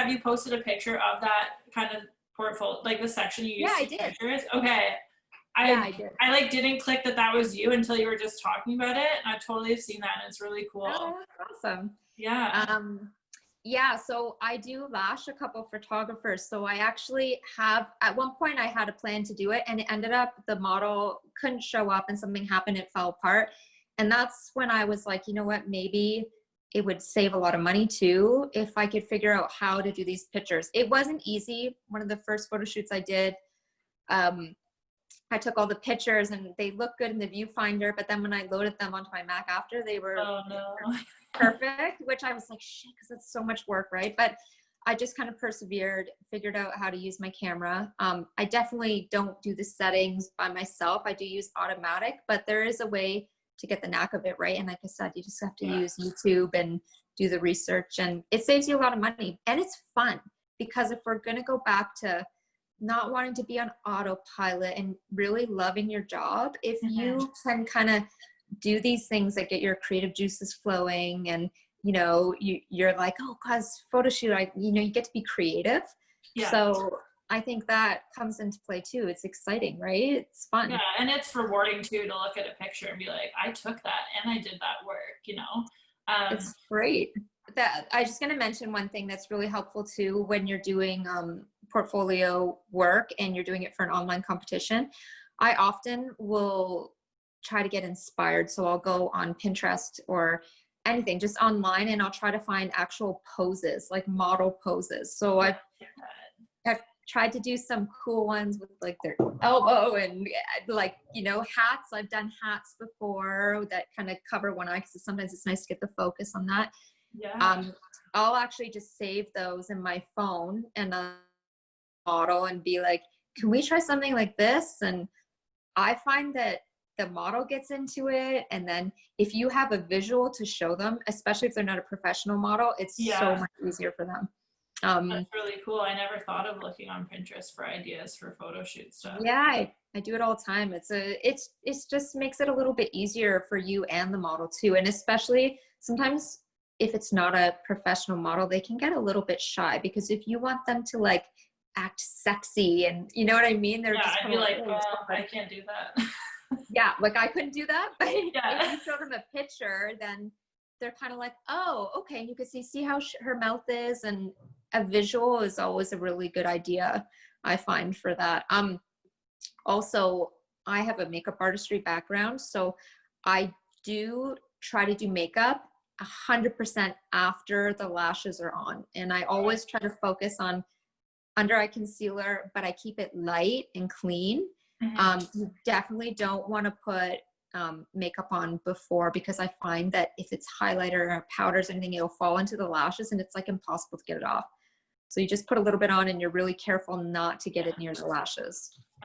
have you posted a picture of that kind of portfolio, like the section you used Yeah, to I did. pictures? Okay. Yeah, I did. I like didn't click that that was you until you were just talking about it. And I've totally seen that and it's really cool. Oh, that's awesome. Yeah. Yeah, so I do lash a couple photographers. So I actually have, at one point I had a plan to do it and it ended up the model couldn't show up and something happened, it fell apart. And that's when I was like, you know what, maybe it would save a lot of money too if I could figure out how to do these pictures. It wasn't easy. One of the first photo shoots I did, I took all the pictures and they looked good in the viewfinder, but then when I loaded them onto my Mac after, they were Oh no. perfect, which I was like, shit, because it's so much work, right? But I just kind of persevered, figured out how to use my camera. I definitely don't do the settings by myself. I do use automatic, but there is a way to get the knack of it, right? And like I said, you just have to use YouTube and do the research, and it saves you a lot of money. And it's fun, because if we're going to go back to not wanting to be on autopilot and really loving your job, if you can kind of do these things that get your creative juices flowing, and you're like, oh, cause photo shoot, you get to be creative. So I think that comes into play too. It's exciting, right? It's fun. Yeah, and it's rewarding too to look at a picture and be like, I took that and I did that work. It's great. That I just going to mention one thing that's really helpful too when you're doing portfolio work and you're doing it for an online competition. I often will try to get inspired. So I'll go on Pinterest or anything just online, and I'll try to find actual poses, like model poses. So I've tried to do some cool ones with like their elbow and like, hats. I've done hats before that kind of cover one eye, because sometimes it's nice to get the focus on that. I'll actually just save those in my phone and a model and be like, can we try something like this? And I find that the model gets into it, and then if you have a visual to show them, especially if they're not a professional model, it's so much easier for them. That's really cool. I never thought of looking on Pinterest for ideas for photo shoot stuff. Yeah, I do it all the time. It's just makes it a little bit easier for you and the model too. And especially sometimes if it's not a professional model, they can get a little bit shy, because if you want them to like act sexy and you know what I mean, they're just I'd be like, I can't do that. Yeah, like I couldn't do that. But if you show them a picture, then they're kind of like, oh, okay. And you can see how her mouth is, and a visual is always a really good idea, I find, for that. Also, I have a makeup artistry background, so I do try to do makeup 100% after the lashes are on. And I always try to focus on under eye concealer, but I keep it light and clean. You definitely don't want to put makeup on before, because I find that if it's highlighter or powders or anything, it'll fall into the lashes and it's like impossible to get it off. So you just put a little bit on and you're really careful not to get it near the lashes.